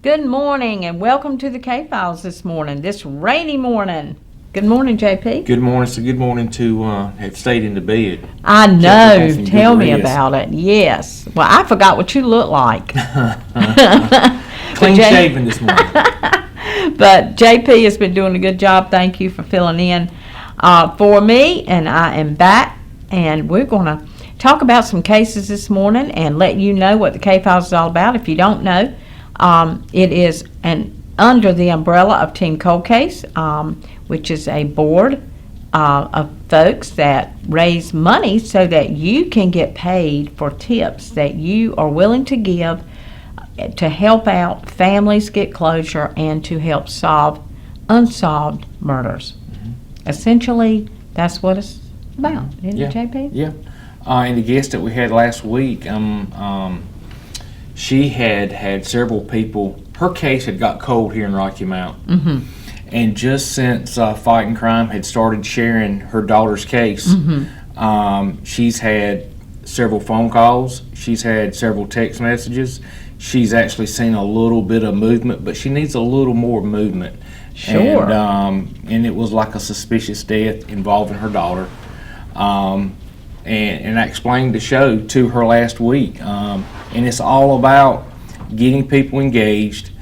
Good morning and welcome to the K-Files this morning, this rainy morning. Good morning, JP. Good morning. So good morning to have stayed in the bed. I know. Tell me rest. about it. Yes. Well, I forgot what you look like. Clean shaven this morning. But JP has been doing a good job. Thank you for filling in for me, and I am back, and we're going to talk about some cases this morning and let you know what the K-Files is all about. If you don't know, it is under the umbrella of Team Cold Case, which is a board of folks that raise money so that you can get paid for tips that you are willing to give to help out families get closure and to help solve unsolved murders. Mm-hmm. Essentially, that's what it's about, isn't it, JP? Yeah. And the guest that we had last week, she had several people. Her case had got cold here in Rocky Mount. Mm-hmm. And just since Fighting Crime had started sharing her daughter's case, mm-hmm. She's had several phone calls. She's had several text messages. She's actually seen a little bit of movement, but she needs a little more movement. Sure. And it was like a suspicious death involving her daughter. And I explained the show to her last week. And it's all about getting people engaged,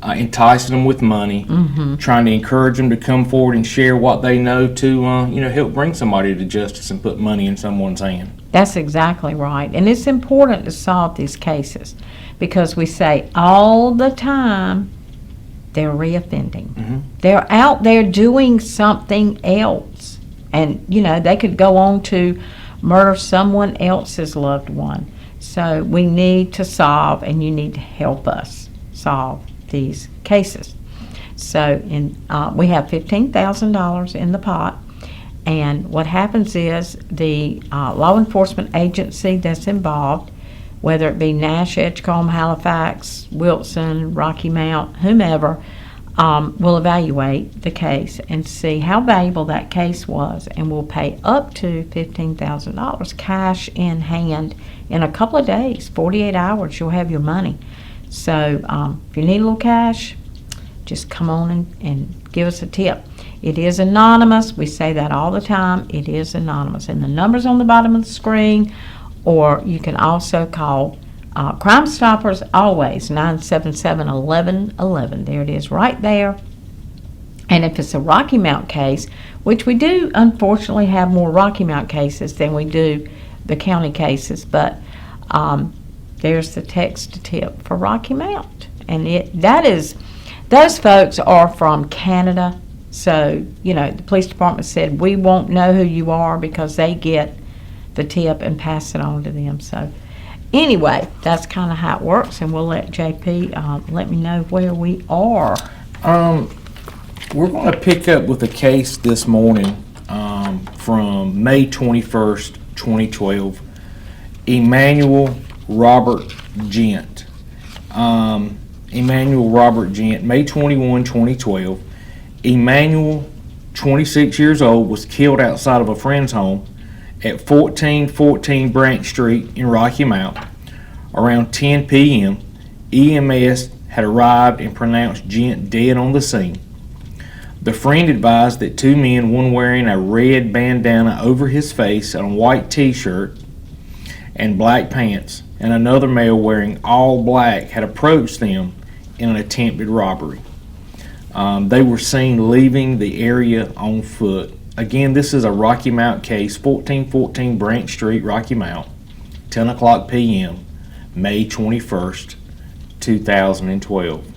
enticing them with money, mm-hmm. trying to encourage them to come forward and share what they know to help bring somebody to justice and put money in someone's hand. That's exactly right. And it's important to solve these cases because we say all the time they're reoffending. Mm-hmm. They're out there doing something else. And, they could go on to murder someone else's loved one. So we need to solve, and you need to help us solve these cases. So we have $15,000 in the pot, and what happens is the law enforcement agency that's involved, whether it be Nash, Edgecombe, Halifax, Wilson, Rocky Mount, whomever, will evaluate the case and see how valuable that case was, and will pay up to $15,000 cash in hand in a couple of days, 48 hours, you'll have your money. So if you need a little cash, just come on and give us a tip. It is anonymous. We say that all the time. It is anonymous. And the number's on the bottom of the screen, or you can also call Crime Stoppers, always, 977-1111. There it is right there. And if it's a Rocky Mount case, which we do unfortunately have more Rocky Mount cases than we do the county cases, but there's the text to tip for Rocky Mount. And those folks are from Canada. So, the police department said, we won't know who you are because they get the tip and pass it on to them. So anyway, that's kind of how it works, and we'll let JP let me know where we are. We're going to pick up with a case this morning from May 21st, 2012. Emmanuel Robert Gent. Emmanuel Robert Gent, May 21, 2012. Emmanuel, 26 years old, was killed outside of a friend's home at 1414 Branch Street in Rocky Mount. Around 10 p.m., EMS had arrived and pronounced Gent dead on the scene. The friend advised that two men, one wearing a red bandana over his face and a white t-shirt and black pants, and another male wearing all black, had approached them in an attempted robbery. They were seen leaving the area on foot. Again, this is a Rocky Mount case, 1414 Branch Street, Rocky Mount, 10 o'clock p.m., May 21st, 2012.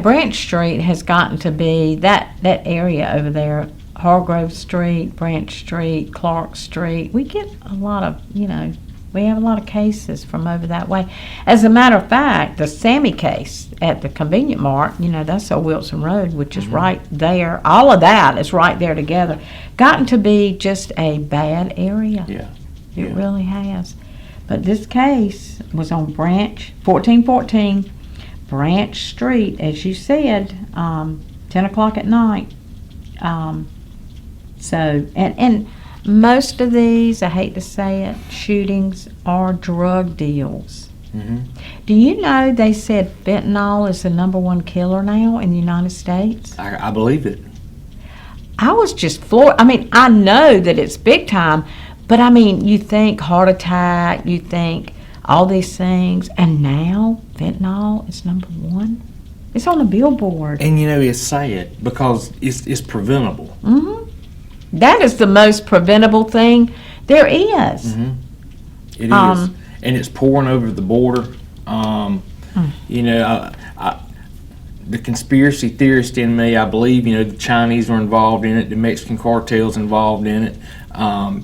Branch Street has gotten to be that area over there, Hargrove Street, Branch Street, Clark Street. We get a lot of, we have a lot of cases from over that way. As a matter of fact, the Sammy case at the Convenient Mart, that's on Wilson Road, which is right there. All of that is right there together. Gotten to be just a bad area. Yeah. It really has. But this case was on 1414 Branch Street, as you said, 10 o'clock at night. And most of these, I hate to say it, shootings are drug deals. Do you know they said fentanyl is the #1 killer now in the United States? I believe it. I was just floored. I mean, I know that it's big time, but I mean, you think heart attack, you think all these things, and now fentanyl is #1. It's on the billboard. And it's sad because it's preventable. That is the most preventable thing there is. It is. And it's pouring over the border. The conspiracy theorist in me, I believe, the Chinese are involved in it, the Mexican cartel's involved in it.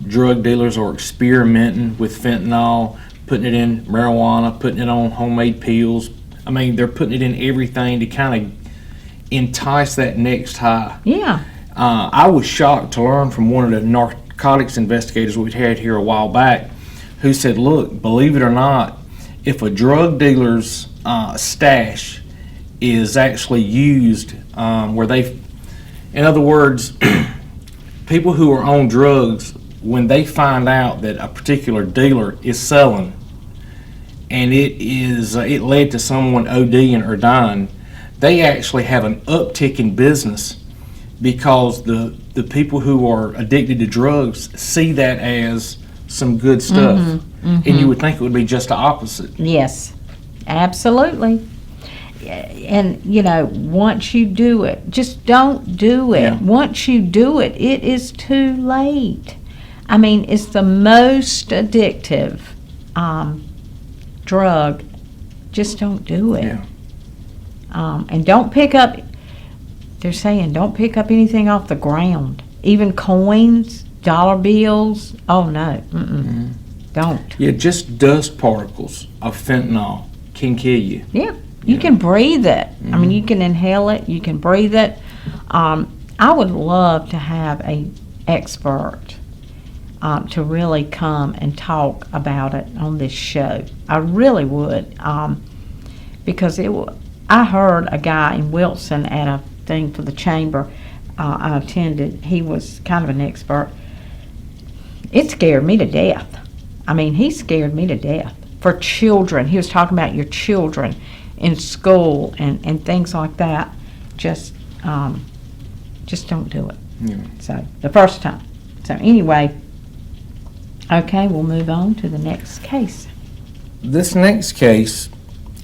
Drug dealers are experimenting with fentanyl, putting it in marijuana, putting it on homemade pills. I mean, they're putting it in everything to kind of entice that next high. Yeah. I was shocked to learn from one of the narcotics investigators we'd had here a while back who said, look, believe it or not, if a drug dealer's stash is actually used where they, in other words, people who are on drugs, when they find out that a particular dealer is selling and it led to someone ODing or dying, they actually have an uptick in business because the people who are addicted to drugs see that as some good stuff. And you would think it would be just the opposite. Yes, absolutely. And once you do it, just don't do it. Yeah. Once you do it, it is too late. I mean, it's the most addictive drug. Just don't do it. Yeah. And don't pick up, they're saying, don't pick up anything off the ground. Even coins, dollar bills. Oh, no. Don't. Yeah, just dust particles of fentanyl can kill you. Yeah. You can breathe it. I mean, you can inhale it. You can breathe it. I would love to have a expert to really come and talk about it on this show. I really would, because I heard a guy in Wilson at a thing for the chamber I attended. He was kind of an expert. It scared me to death. I mean, he scared me to death. For children, he was talking about your children in school and things like that. Just don't do it. Yeah. So the first time. So anyway, okay, we'll move on to the next case. This next case,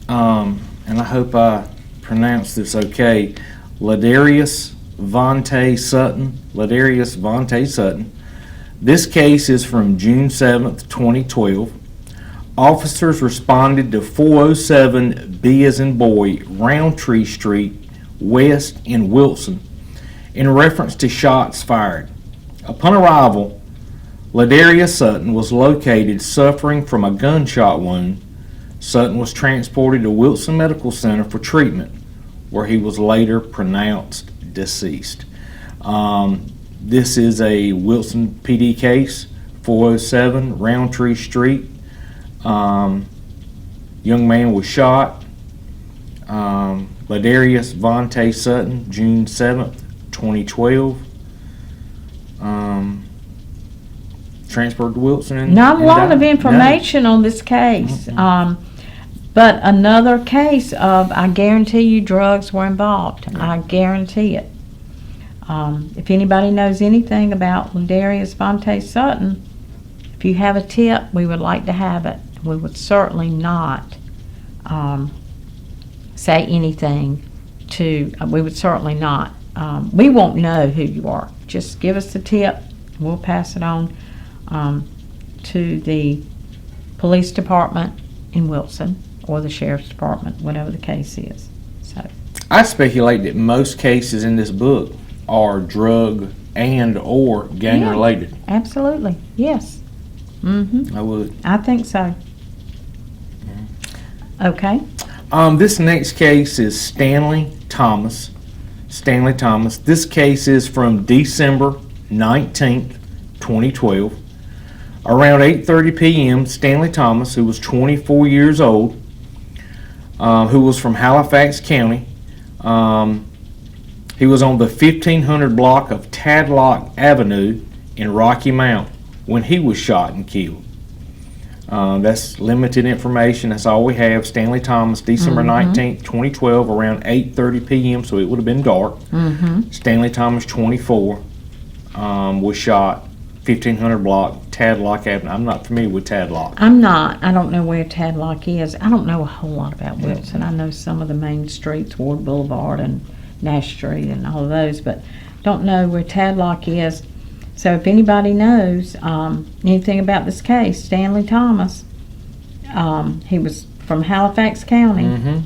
and I hope I pronounced this okay, Ladarius Vontae Sutton. Ladarius Vontae Sutton. This case is from June 7th, 2012. Officers responded to 407 B as in boy, Roundtree Street, West in Wilson, in reference to shots fired. Upon arrival, Ladarius Sutton was located suffering from a gunshot wound. Sutton was transported to Wilson Medical Center for treatment, where he was later pronounced deceased. This is a Wilson PD case, 407 Roundtree Street. Young man was shot. Ladarius Vontae Sutton, June 7th, 2012. Transferred to Wilson. And, Not a lot died. of information on this case. But another case of, I guarantee you, drugs were involved. I guarantee it. If anybody knows anything about Ladarius Vontae Sutton, if you have a tip, we would like to have it. We would certainly not say anything we would certainly not. We won't know who you are. Just give us the tip. We'll pass it on to the police department in Wilson or the sheriff's department, whatever the case is. So I speculate that most cases in this book are drug and or gang related. Absolutely, yes. I would. I think so. Okay. This next case is Stanley Thomas. Stanley Thomas. This case is from December 19th, 2012. Around 8:30 p.m., Stanley Thomas, who was 24 years old, who was from Halifax County, he was on the 1500 block of Tadlock Avenue in Rocky Mount when he was shot and killed. That's limited information. That's all we have. Stanley Thomas, December 19th, 2012, around 8:30 p.m., so it would have been dark. Stanley Thomas, 24, was shot, 1500 block, Tadlock Avenue. I'm not familiar with Tadlock. I'm not. I don't know where Tadlock is. I don't know a whole lot about Wilson. I know some of the main streets, Ward Boulevard and Nash Street and all of those, but don't know where Tadlock is. So if anybody knows anything about this case, Stanley Thomas, he was from Halifax County.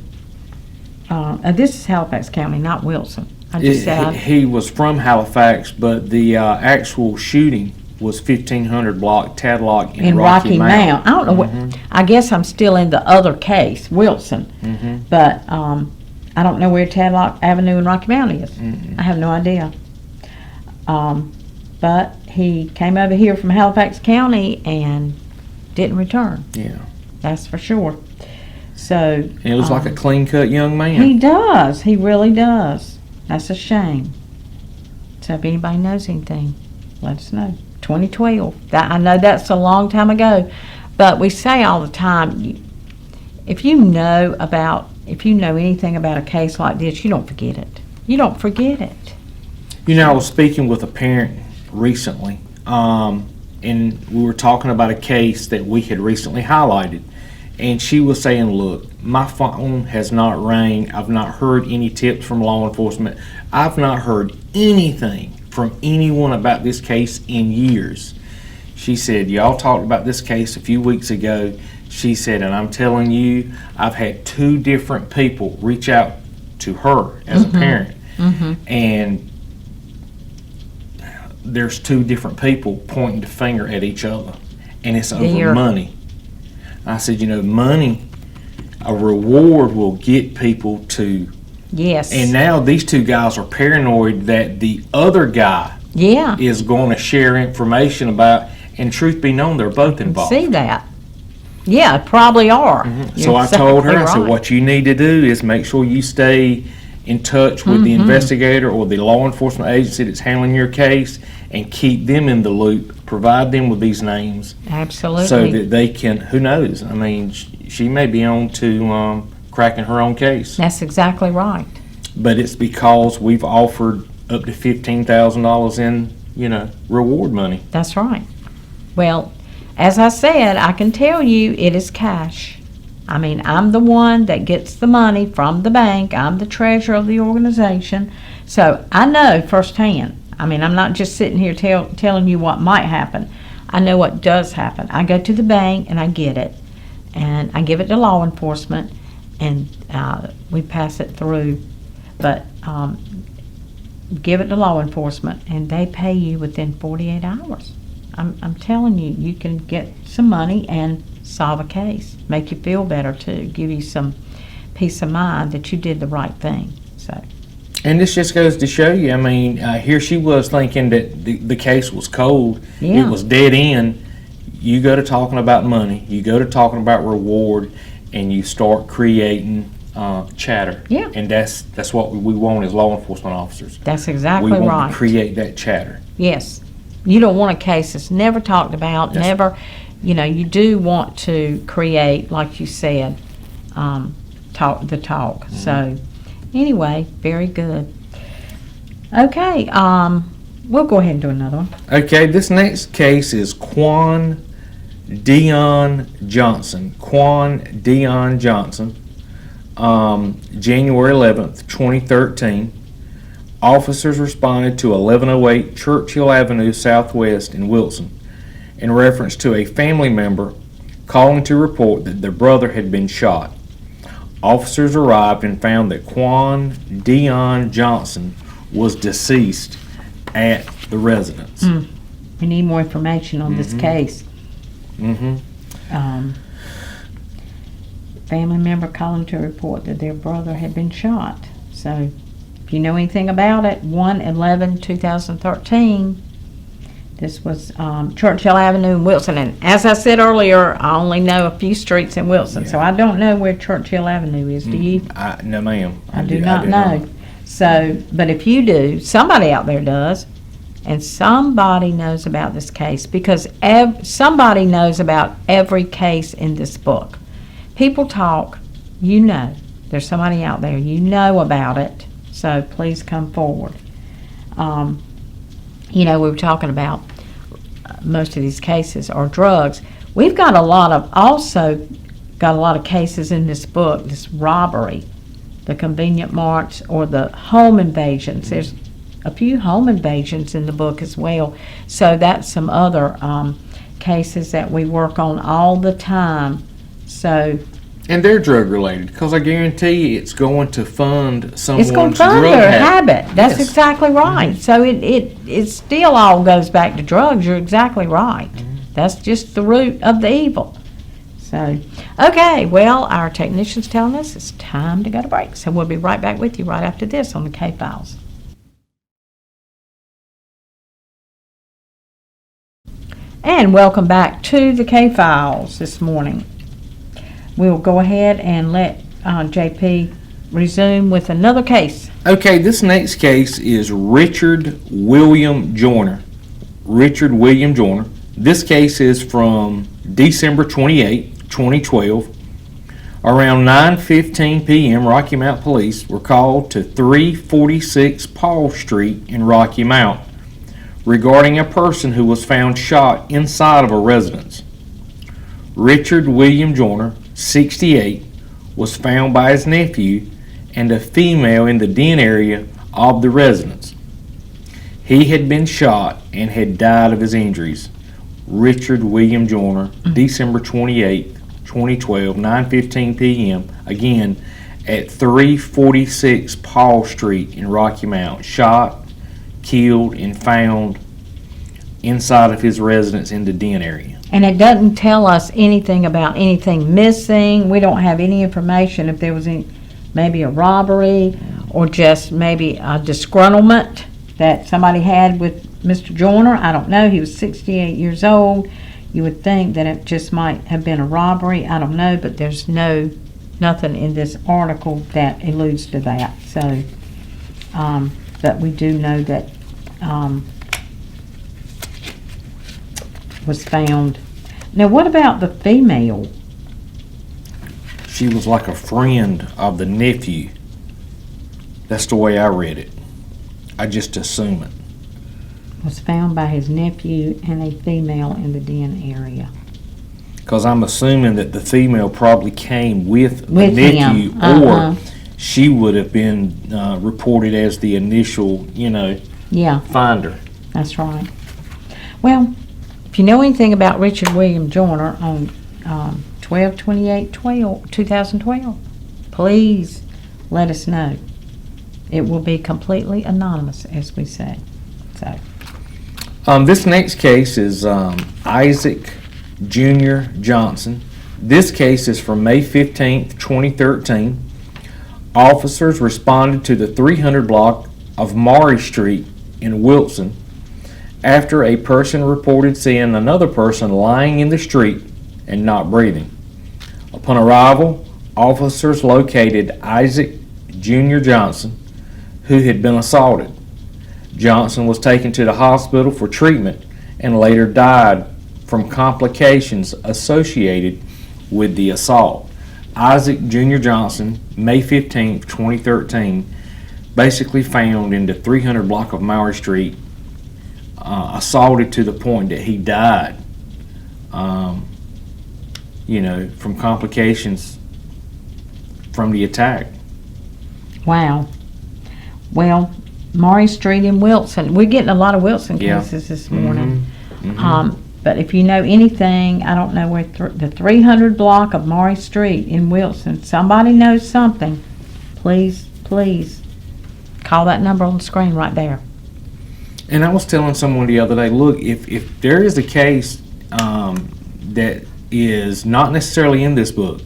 This is Halifax County, not Wilson. I just said He was from Halifax, but the actual shooting was 1500 block Tadlock in Rocky Mount. I don't know what. I guess I'm still in the other case, Wilson, but I don't know where Tadlock Avenue in Rocky Mount is. I have no idea. But he came over here from Halifax County and didn't return. Yeah, that's for sure. So and it was like a clean-cut young man. He does. He really does. That's a shame. So if anybody knows anything, let us know. 2012. I know that's a long time ago, but we say all the time, if you know anything about a case like this, you don't forget it. You don't forget it. You know, I was speaking with a parent recently, and we were talking about a case that we had recently highlighted, and she was saying, look, my phone has not rang. I've not heard any tips from law enforcement. I've not heard anything from anyone about this case in years. She said, y'all talked about this case a few weeks ago. She said, and I'm telling you, I've had 2 different people reach out to her as a parent, and there's 2 different people pointing the finger at each other, and it's over money. I said, you know, money, a reward will get people to. Yes. And now these 2 guys are paranoid that the other guy is going to share information about, and truth be known, they're both involved. See that? Yeah, probably are. So I told her, I said, what you need to do is make sure you stay in touch with the investigator or the law enforcement agency that's handling your case and keep them in the loop, provide them with these names. Absolutely. So that they can, who knows, I mean, she may be on to cracking her own case. That's exactly right. But it's because we've offered up to $15,000 in, reward money. That's right. Well, as I said, I can tell you it is cash. I mean, I'm the one that gets the money from the bank. I'm the treasurer of the organization. So I know firsthand. I mean, I'm not just sitting here telling you what might happen. I know what does happen. I go to the bank and I get it. And I give it to law enforcement and we pass it through. But give it to law enforcement and they pay you within 48 hours. I'm telling you, you can get some money and solve a case, make you feel better too, give you some peace of mind that you did the right thing. So. And this just goes to show you, I mean, here she was thinking that the case was cold. Yeah. It was dead end. You go to talking about money, you go to talking about reward, and you start creating chatter. Yeah. And that's what we want as law enforcement officers. That's exactly right. We want to create that chatter. Yes. You don't want a case that's never talked about, never, you do want to create, like you said, talk. So, anyway, very good. Okay, we'll go ahead and do another one. Okay, this next case is Quan Dion Johnson. January 11th, 2013. Officers responded to 1108 Churchill Avenue Southwest in Wilson in reference to a family member calling to report that their brother had been shot. Officers arrived and found that Quan Dion Johnson was deceased at the residence. We need more information on this case. Family member calling to report that their brother had been shot. So, if you know anything about it, 1/11/2013. This was Churchill Avenue in Wilson. And as I said earlier, I only know a few streets in Wilson, so I don't know where Churchill Avenue is. Do you? No, ma'am. I do not know. So, but if you do, somebody out there does, And somebody knows about this case because somebody knows about every case in this book. People talk, you know. There's somebody out there, you know about it. So please come forward. We were talking about most of these cases are drugs. We've got a lot of cases in this book, this robbery, the convenient marts, or the home invasions. There's a few home invasions in the book as well. So that's some other cases that we work on all the time. And they're drug related, because I guarantee you it's going to fund someone's it's going to fund drug their habit. That's Yes. exactly right. Mm-hmm. So it still all goes back to drugs. You're exactly right. Mm-hmm. That's just the root of the evil. So, okay, well, our technician's telling us it's time to go to break. So we'll be right back with you right after this on the K-Files. And welcome back to the K-Files this morning. We'll go ahead and let JP resume with another case. Okay, this next case is Richard William Joyner. Richard William Joyner. This case is from December 28, 2012. Around 9:15 p.m., Rocky Mount Police were called to 346 Paul Street in Rocky Mount regarding a person who was found shot inside of a residence. Richard William Joyner, 68, was found by his nephew and a female in the den area of the residence. He had been shot and had died of his injuries. Richard William Joyner, December 28, 2012, 9:15 p.m., again at 346 Paul Street in Rocky Mount, shot, killed, and found inside of his residence in the den area. And it doesn't tell us anything about anything missing. We don't have any information if there was maybe a robbery or just maybe a disgruntlement that somebody had with Mr. Joyner. I don't know. He was 68 years old. You would think that it just might have been a robbery. I don't know, but there's nothing in this article that alludes to that. So, but we do know that was found. Now, what about the female? She was like a friend of the nephew. That's the way I read it. I just assume it. Was found by his nephew and a female in the den area. Because I'm assuming that the female probably came with the nephew, him. or she would have been reported as the initial, finder. That's right. Well, if you know anything about Richard William Joyner on 12/28/2012, please let us know. It will be completely anonymous, as we say. So, this next case is Isaac Jr. Johnson. This case is from May 15th, 2013. Officers responded to the 300 block of Maury Street in Wilson after a person reported seeing another person lying in the street and not breathing. Upon arrival, officers located Isaac Jr. Johnson, who had been assaulted. Johnson was taken to the hospital for treatment and later died from complications associated with the assault. Isaac Jr. Johnson, May 15, 2013, basically found in the 300 block of Maury Street, assaulted to the point that he died, from complications from the attack. wow. Well, Maury Street in Wilson. We're getting a lot of Wilson Yeah. cases this morning. Mm-hmm. But if you know anything, I don't know where the 300 block of Maury Street in Wilson, somebody knows something, please call that number on the screen right there. And I was telling someone the other day, look, if there is a case that is not necessarily in this book,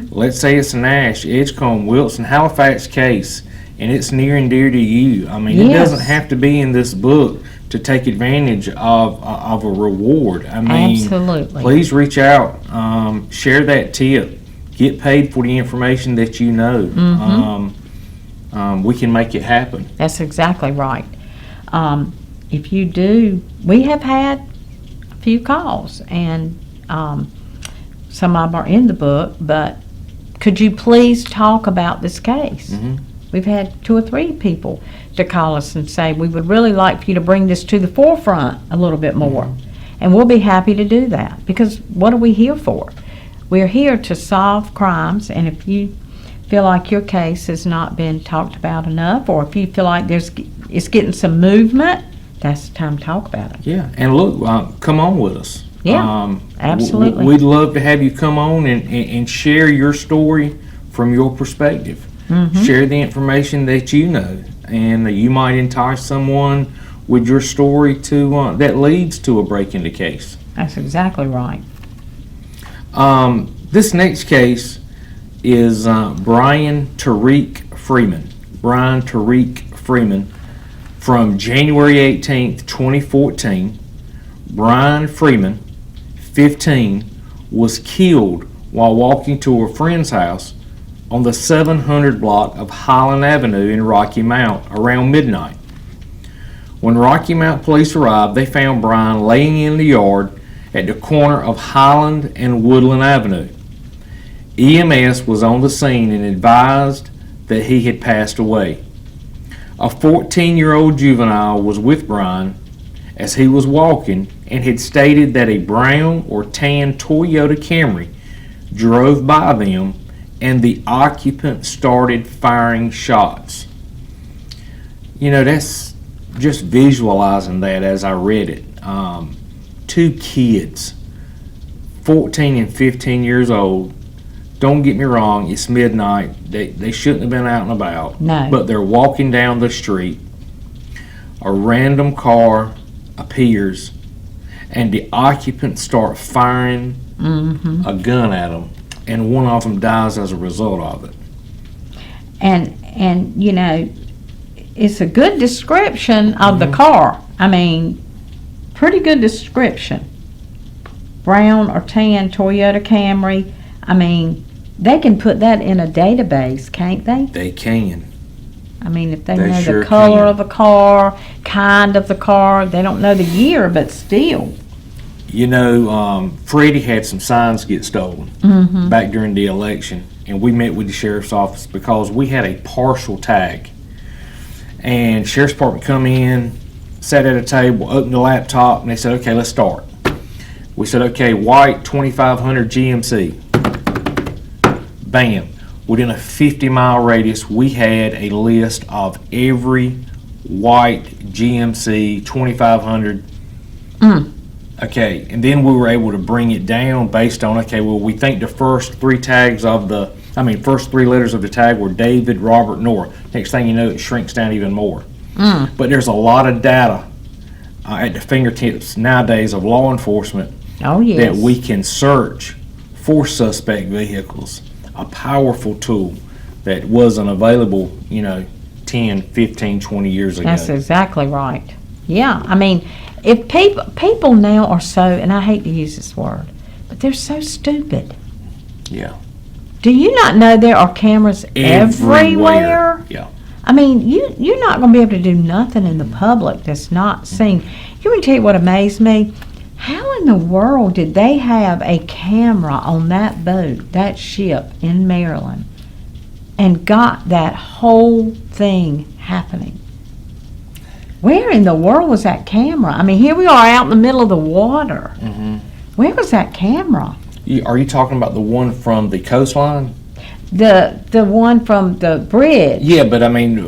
let's say it's an Nash, Edgecombe, Wilson, Halifax case, and it's near and dear to you. I mean, It doesn't have to be in this book to take advantage of a reward. I mean, absolutely. Please reach out, share that tip, get paid for the information that you know. We can make it happen. That's exactly right. if you do, we have had a few calls, and some of them are in the book, but could you please talk about this case? We've had 2 or 3 people to call us and say, we would really like for you to bring this to the forefront a little bit more. And we'll be happy to do that, because what are we here for? We're here to solve crimes, and if you feel like your case has not been talked about enough, or if you feel like it's getting some movement, that's the time to talk about it. Yeah, and look, come on with us. Yeah, absolutely. We'd love to have you come on and share your story from your perspective. Share the information that you know, and you might entice someone with your story to that leads to a break-into case. That's exactly right. This next case is Brian Tariq Freeman. Brian Tariq Freeman, from January 18th, 2014. Brian Freeman, 15, was killed while walking to a friend's house on the 700 block of Highland Avenue in Rocky Mount around midnight. When Rocky Mount police arrived, they found Brian laying in the yard at the corner of Highland and Woodland Avenue. EMS was on the scene and advised that he had passed away. A 14-year-old juvenile was with Brian as he was walking and had stated that a brown or tan Toyota Camry drove by them and the occupant started firing shots. You know, that's just visualizing that as I read it. 2 kids, 14 and 15 years old. Don't get me wrong, it's midnight. They shouldn't have been out and about. No. But they're walking down the street. A random car appears, and the occupants start firing a gun at them, and one of them dies as a result of it. And you know, it's a good description of the car. I mean, pretty good description. Brown or tan Toyota Camry. I mean, they can put that in a database, can't they? They can. I mean, if they They know sure the color can. of a car, kind of the car, they don't know the year, but still. You know, Freddie had some signs get stolen back during the election, and we met with the sheriff's office because we had a partial tag. And sheriff's department come in, sat at a table, opened the laptop, and they said, okay, let's start. We said, okay, white 2500 GMC. Bam. Within a 50-mile radius, we had a list of every white GMC 2500. Okay, and then we were able to bring it down based on, okay, well, we think the first 3 letters of the tag were David, Robert, Nora. Next thing you know, it shrinks down even more. But there's a lot of data at the fingertips nowadays of law enforcement that we can search for suspect vehicles. A powerful tool that wasn't available, 10, 15, 20 years ago. That's exactly right. Yeah, I mean, if people now are so, and I hate to use this word, but they're so stupid. Yeah. Do you not know there are cameras everywhere? Yeah. I mean, you're not going to be able to do nothing in the public that's not seen. You want to tell you what amazed me? How in the world did they have a camera on that boat, that ship in Maryland, and got that whole thing happening? Where in the world was that camera? I mean, here we are out in the middle of the water. Where was that camera? Are you talking about the one from the coastline? The one from the bridge. Yeah, but I mean,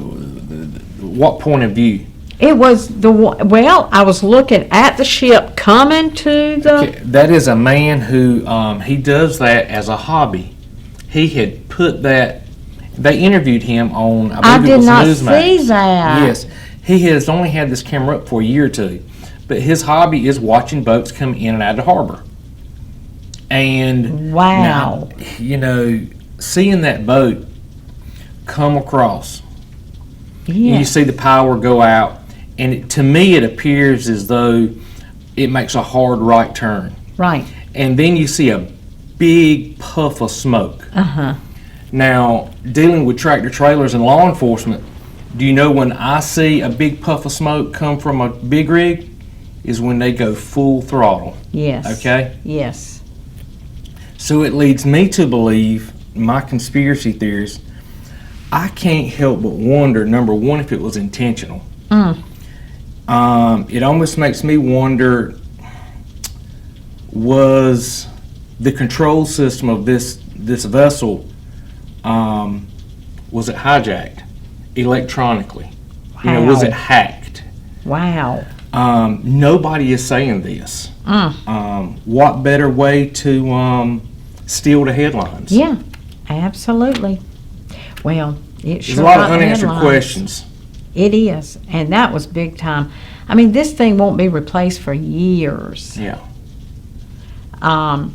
what point of view? It was the one, well, I was looking at the ship coming to the... Okay, that is a man who, he does that as a hobby. He had put that, they interviewed him on, I believe it was Newsmax. I did not see that. Yes, he has only had this camera up for a year or 2, but his hobby is watching boats come in and out of the harbor. And wow. Now, seeing that boat come across, Yeah. you see the power go out, and to me it appears as though it makes a hard right turn. Right. And then you see a big puff of smoke. Uh-huh. Now, dealing with tractor trailers and law enforcement, Do you know when I see a big puff of smoke come from a big rig? Is when they go full throttle. Yes. Okay? Yes. So it leads me to believe, my conspiracy theories, I can't help but wonder, number one, if it was intentional. It almost makes me wonder, was the control system of this vessel, was it hijacked electronically? You know, was it hacked? Wow. Nobody is saying this. What better way to steal the headlines? Yeah, absolutely. Well, it sure There's a lot got of the unanswered headlines. questions. It is, and that was big time. I mean, this thing won't be replaced for years. Yeah. And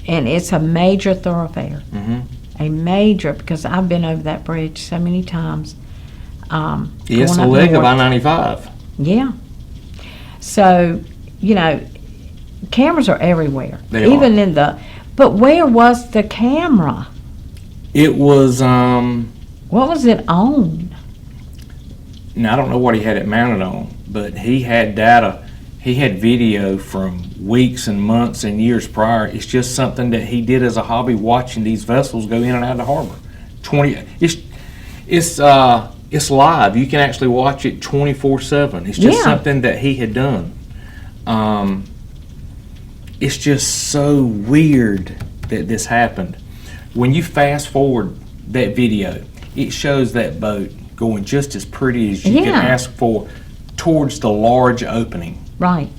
it's a major thoroughfare. A major, because I've been over that bridge so many times. Yes, going a up leg of north. I-95. Yeah. So, you know, cameras are everywhere. They Even are. in the, but where was the camera? It was, What was it on? now I don't know what he had it mounted on, but he had data, he had video from weeks and months and years prior. It's just something that he did as a hobby, watching these vessels go in and out of the harbor. It's live. You can actually watch it 24/7. It's just Yeah. something that he had done. It's just so weird that this happened. When you fast forward that video, it shows that boat going just as pretty as you can Yeah. ask for towards the large opening. Right.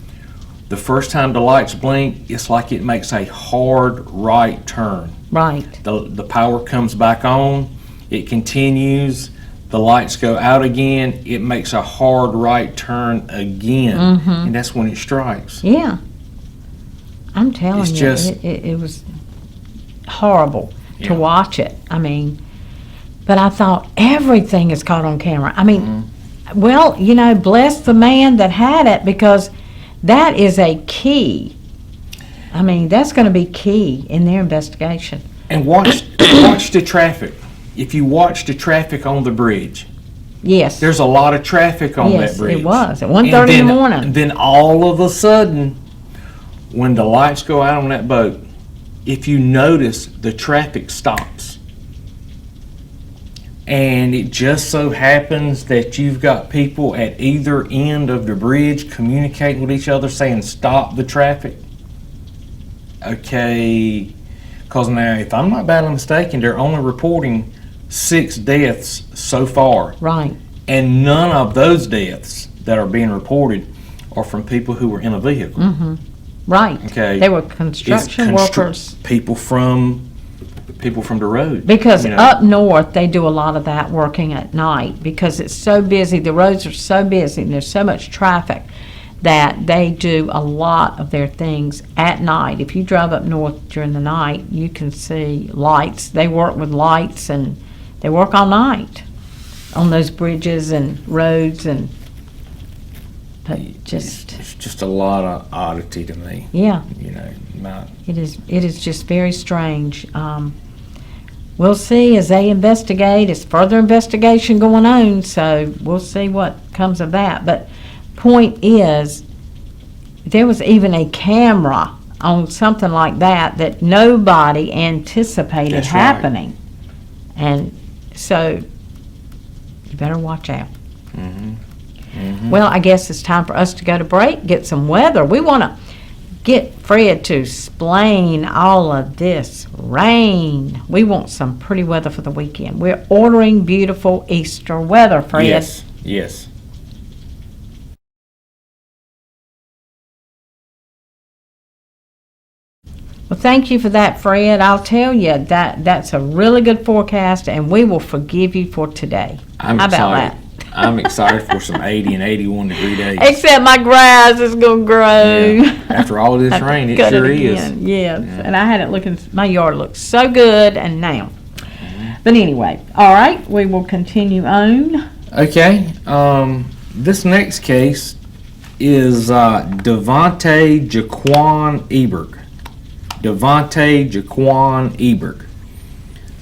The first time the lights blink, it's like it makes a hard right turn. Right. The power comes back on, it continues, the lights go out again, it makes a hard right turn again, and that's when it strikes. Yeah. I'm telling It's you, just- it was horrible to Yeah. watch it. I mean, but I thought everything is caught on camera. I mean, well, you know, bless the man that had it, because that is a key. I mean, that's going to be key in their investigation. And watch the traffic. If you watch the traffic on the bridge, Yes. there's a lot of traffic on Yes, that bridge. it was at 1:30 in the morning. Then all of a sudden, when the lights go out on that boat, if you notice, the traffic stops. And it just so happens that you've got people at either end of the bridge communicating with each other saying, stop the traffic. Okay, because now, if I'm not badly mistaken, they're only reporting 6 deaths so far. Right. And none of those deaths that are being reported are from people who were in a vehicle. Right. Okay. They were It's construction workers. people from the road. Because you know. up north, they do a lot of that working at night, because it's so busy, the roads are so busy, and there's so much traffic that they do a lot of their things at night. If you drive up north during the night, you can see lights. They work with lights, and they work all night on those bridges and roads, and but just, It's just a lot of oddity to me. yeah. You know, It is just very strange. We'll see as they investigate. It's further investigation going on, so we'll see what comes of that. But point is, there was even a camera on something like that nobody anticipated That's right. happening. And so you better watch out. Well, I guess it's time for us to go to break, get some weather. We want to get Fred to explain all of this rain. We want some pretty weather for the weekend. We're ordering beautiful Easter weather, Fred. Yes. Well, thank you for that, Fred. I'll tell you that's a really good forecast, and we will forgive you for today. I'm How excited. about that? I'm excited for some 80 and 81 degree days. Except my grass is going to grow. Yeah. After all of this rain, it Cut sure it is. again. Yes, and I had it looking, my yard looks so good, and now. But anyway, all right, we will continue on. Okay, this next case is Devontae Jaquan Ebert. Devontae Jaquan Ebert.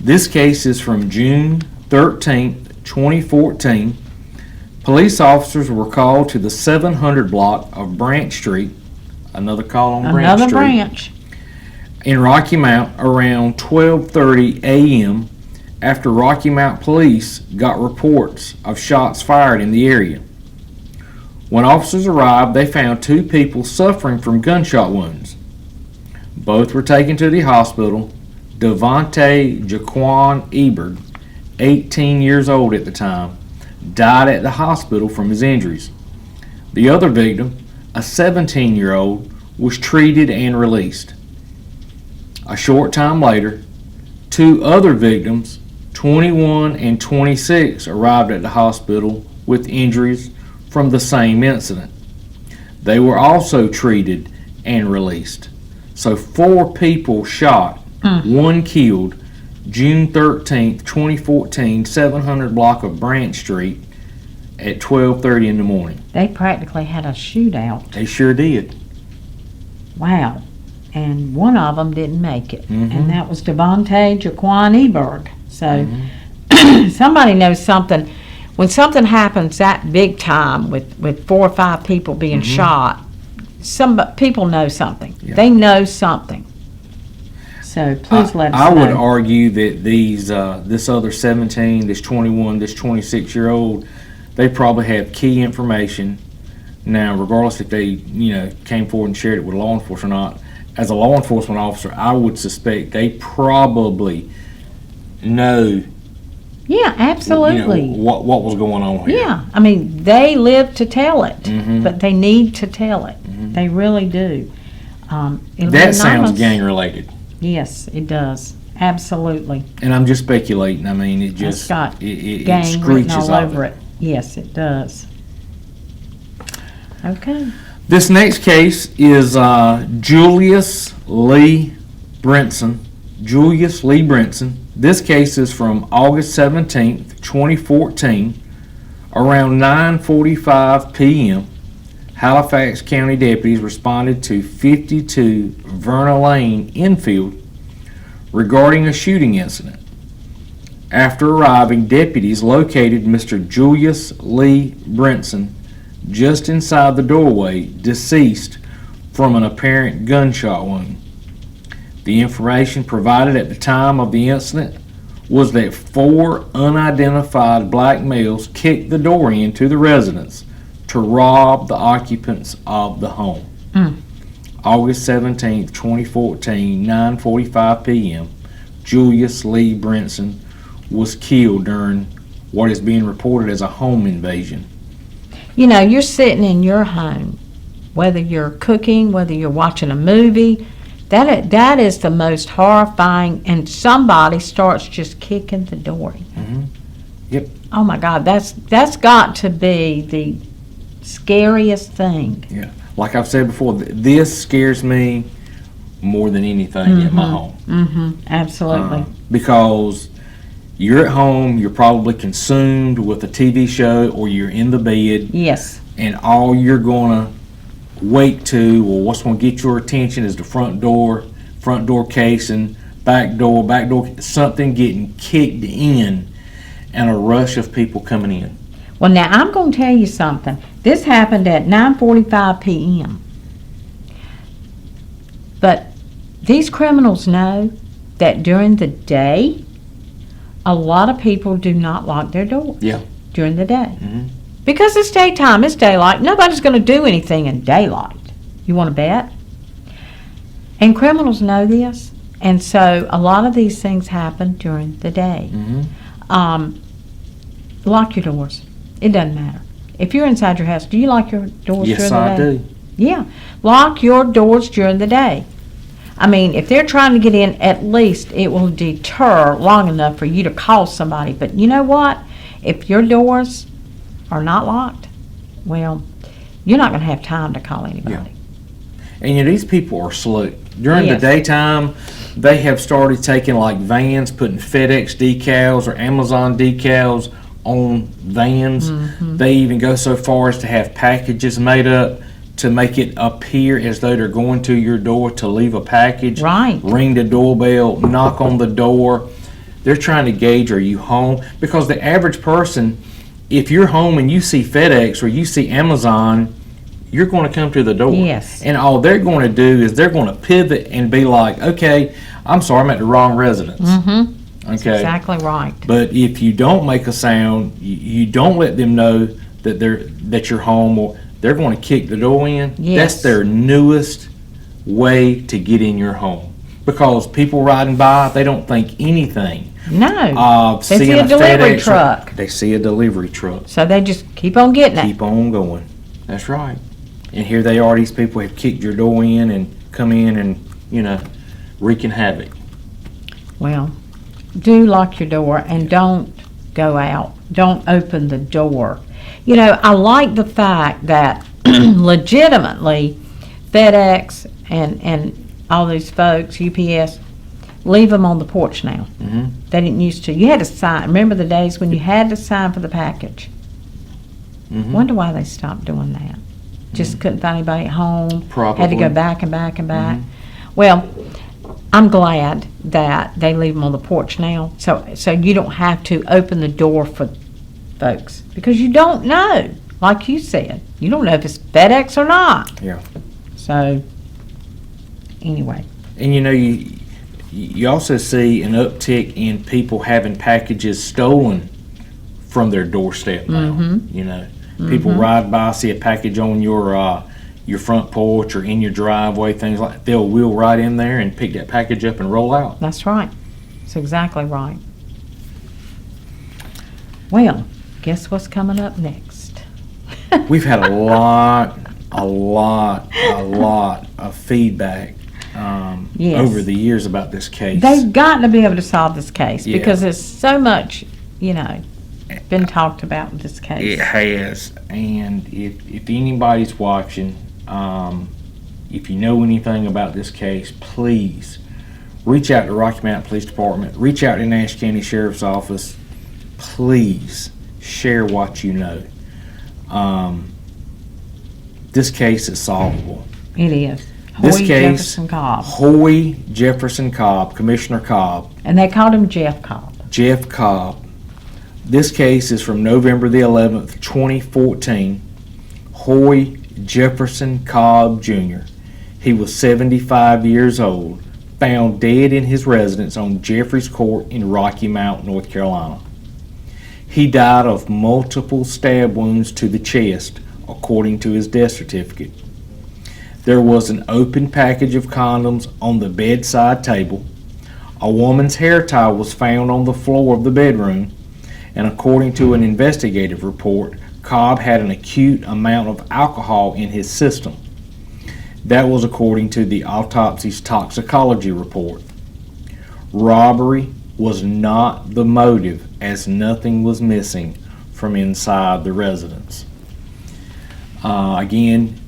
This case is from June 13th, 2014, police officers were called to the 700 block of Branch Street, another call on Branch Another Street, branch. in Rocky Mount around 12:30 a.m. after Rocky Mount police got reports of shots fired in the area. When officers arrived, they found two people suffering from gunshot wounds. Both were taken to the hospital. Devontae Jaquan Ebert, 18 years old at the time, died at the hospital from his injuries. The other victim, a 17-year-old, was treated and released. A short time later, two other victims, 21 and 26, arrived at the hospital with injuries from the same incident. They were also treated and released. So 4 people shot, 1 killed, June 13th, 2014, 700 block of Branch Street at 12:30 in the morning. They practically had a shootout. They sure did. Wow. And one of them didn't make it. And that was Devontae Jaquan Ebert. So somebody knows something. When something happens that big time with 4 or 5 people being shot, some people know something. Yeah. They know something. So please let us know. I would argue that this other 17, this 21, this 26-year-old, they probably have key information. Now, regardless if they, came forward and shared it with law enforcement or not, as a law enforcement officer, I would suspect they probably know. Yeah, absolutely. What was going on here. Yeah, I mean, they live to tell it, but they need to tell it. They really do. That sounds gang related. Yes, it does. Absolutely. And I'm just speculating. I mean, it just It's got it gang written screeches all off. over it. Yes, it does. Okay. This next case is Julius Lee Brinson. Julius Lee Brinson. This case is from August 17th, 2014, around 9:45 p.m. Halifax County deputies responded to 52 Verna Lane, Enfield, regarding a shooting incident. After arriving, deputies located Mr. Julius Lee Brinson just inside the doorway, deceased from an apparent gunshot wound. The information provided at the time of the incident was that 4 unidentified black males kicked the door into the residence to rob the occupants of the home. August 17th, 2014, 9:45 p.m., Julius Lee Brinson was killed during what is being reported as a home invasion. You're sitting in your home, whether you're cooking, whether you're watching a movie, that is the most horrifying, and somebody starts just kicking the door in. Yep. Oh my God, that's got to be the scariest thing. Yeah. Like I've said before, this scares me more than anything at my home. Absolutely. Because you're at home, you're probably consumed with a TV show, or you're in the bed, Yes. and all you're going to wait to, or what's going to get your attention, is the front door casing, back door, something getting kicked in, and a rush of people coming in. Well, now I'm going to tell you something. This happened at 9:45 p.m. But these criminals know that during the day, a lot of people do not lock their doors during the day. Because it's daytime, it's daylight. Nobody's going to do anything in daylight. You want to bet? And criminals know this. And so a lot of these things happen during the day. Lock your doors. It doesn't matter. If you're inside your house, do you lock your doors during the day? Yes, I do. Yeah. Lock your doors during the day. I mean, if they're trying to get in, at least it will deter long enough for you to call somebody. But you know what? If your doors are not locked, well, you're not going to have time to call anybody. Yeah. And these people are slick. During the Yes. daytime, they have started taking like vans, putting FedEx decals or Amazon decals on vans. They even go so far as to have packages made up to make it appear as though they're going to your door to leave a package. Right. Ring the doorbell, knock on the door. They're trying to gauge, are you home? Because the average person, if you're home and you see FedEx or you see Amazon, you're going to come to the door. Yes. And all they're going to do is they're going to pivot and be like, okay, I'm sorry, I'm at the wrong residence. Mm-hmm. Okay. Exactly right. But if you don't make a sound, you don't let them know that you're home, or they're going to kick the door in. Yes. That's their newest way to get in your home. Because people riding by, they don't think anything. No. They see seeing a delivery FedEx truck. They see a delivery truck. So they just keep on getting it. Keep on going. That's right. And here they are, these people have kicked your door in and come in and, wreaking havoc. Well, do lock your door and don't go out. Don't open the door. I like the fact that legitimately FedEx and all these folks, UPS, leave them on the porch now. Mm-hmm. They didn't used to. You had to sign. Remember the days when you had to sign for the package? Mm-hmm. Wonder why they stopped doing that. Just couldn't find anybody at home. Probably. Had to go back and back and back. Mm-hmm. Well, I'm glad that they leave them on the porch now, so you don't have to open the door for folks, because you don't know. Like you said, you don't know if it's FedEx or not. Yeah. So, anyway. And you also see an uptick in people having packages stolen from their doorstep now. Mm-hmm. People ride by, see a package on your front porch or in your driveway, things like that. They'll wheel right in there and pick that package up and roll out. That's right. That's exactly right. Well, guess what's coming up next? We've had a lot of feedback Yes. over the years about this case. They've got to be able to solve this case, Yeah. because there's so much, been talked about in this case. It has, and if anybody's watching, if you know anything about this case, please reach out to Rocky Mountain Police Department, reach out to Nash County Sheriff's Office. Please share what you know. This case is solvable. It is. This Hoy case, Jefferson Cobb. Hoy Jefferson Cobb, Commissioner Cobb, And they called him Jeff Cobb. Jeff Cobb. This case is from November the 11th, 2014. Hoy Jefferson Cobb Jr. He was 75 years old, found dead in his residence on Jeffries Court in Rocky Mount, North Carolina. He died of multiple stab wounds to the chest, according to his death certificate. There was an open package of condoms on the bedside table. A woman's hair tie was found on the floor of the bedroom, and according to an investigative report, Cobb had an acute amount of alcohol in his system. That was according to the autopsy's toxicology report. Robbery was not the motive, as nothing was missing from inside the residence. Again,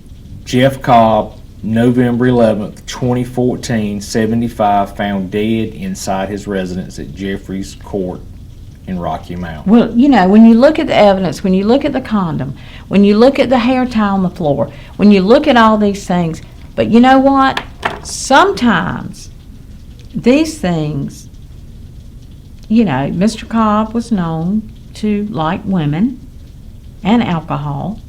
Jeff Cobb, November 11th, 2014, 75, found dead inside his residence at Jeffries Court in Rocky Mount. Well, when you look at the evidence, when you look at the condom, when you look at the hair tie on the floor, when you look at all these things, but you know what? Sometimes these things, Mr. Cobb was known to like women and alcohol.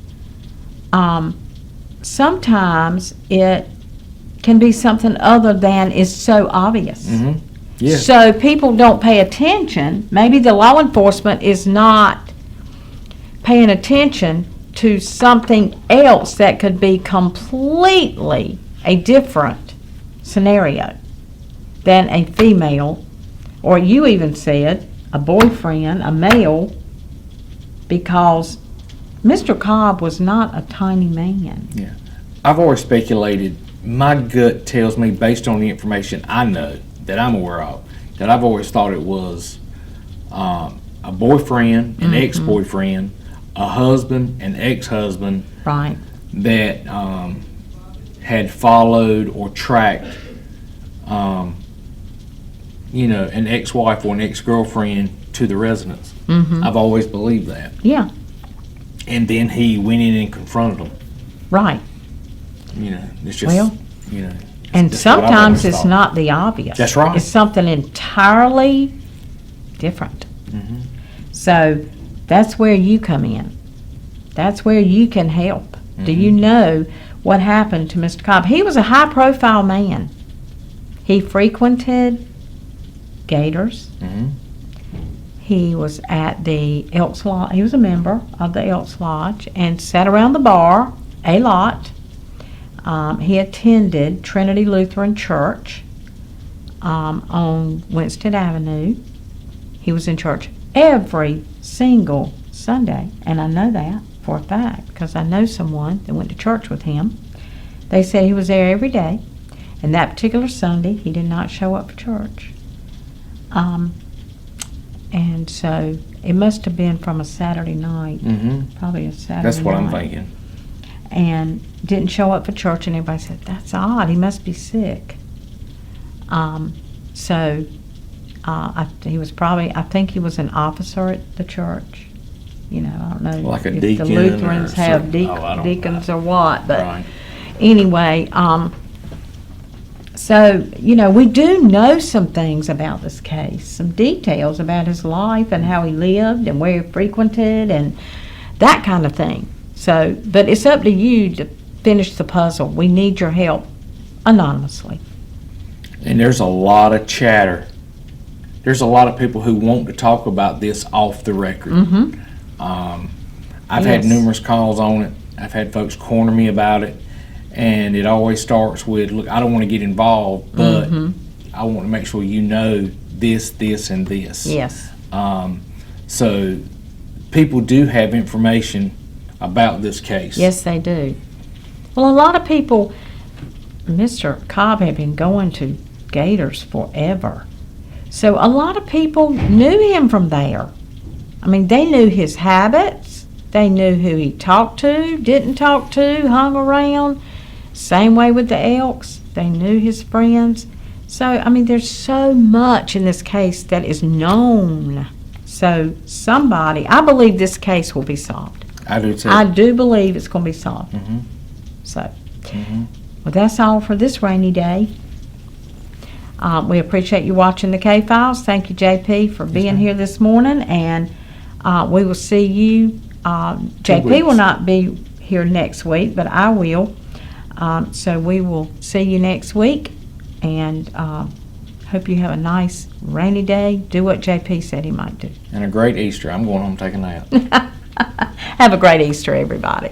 Sometimes it can be something other than is so obvious. Mm-hmm. Yeah. So people don't pay attention. Maybe the law enforcement is not paying attention to something else that could be completely a different scenario than a female, or you even said a boyfriend, a male, because Mr. Cobb was not a tiny man. Yeah. I've always speculated, my gut tells me, based on the information I know, that I'm aware of, that I've always thought it was a boyfriend, an ex-boyfriend, a husband, an ex-husband, Right. that had followed or tracked, an ex-wife or an ex-girlfriend to the residence. Mm-hmm. I've always believed that. Yeah. And then he went in and confronted them. Right. It's just, Well, it's And just what I've sometimes always it's thought. not the obvious. That's right. It's something entirely different. So that's where you come in. That's where you can help. Do you know what happened to Mr. Cobb? He was a high-profile man. He frequented Gators. He was at the Elks Lodge. He was a member of the Elks Lodge and sat around the bar a lot. He attended Trinity Lutheran Church on Winston Avenue. He was in church every single Sunday, and I know that for a fact because I know someone that went to church with him. They said he was there every day, and that particular Sunday he did not show up for church. And so it must have been from a Saturday night, probably a Saturday night. That's what I'm thinking. And didn't show up for church, and everybody said, that's odd, he must be sick. He was probably, I think he was an officer at the church. You know, I don't know like a if deacon the Lutherans or have deacons or what, but anyway, so, you know, we do know some things about this case, some details about his life and how he lived and where he frequented and that kind of thing. So, but it's up to you to finish the puzzle. We need your help anonymously. And there's a lot of chatter. There's a lot of people who want to talk about this off the record. I've had numerous calls on it. I've had folks corner me about it. And it always starts with, look, I don't want to get involved, but I want to make sure you know this, this, and this. Yes. So people do have information about this case. Yes, they do. Well, a lot of people, Mr. Cobb had been going to Gators forever. So a lot of people knew him from there. I mean, they knew his habits. They knew who he talked to, didn't talk to, hung around. Same way with the Elks. They knew his friends. So, I mean, there's so much in this case that is known. So I believe this case will be solved. I do too. I do believe it's going to be solved. So, well, that's all for this rainy day. We appreciate you watching the K-Files. Thank you, JP, for being here this morning. And we will see you. JP will not be here next week, but I will. So we will see you next week. And hope you have a nice rainy day. Do what JP said he might do. And a great Easter. I'm going home to take a nap. Have a great Easter, everybody.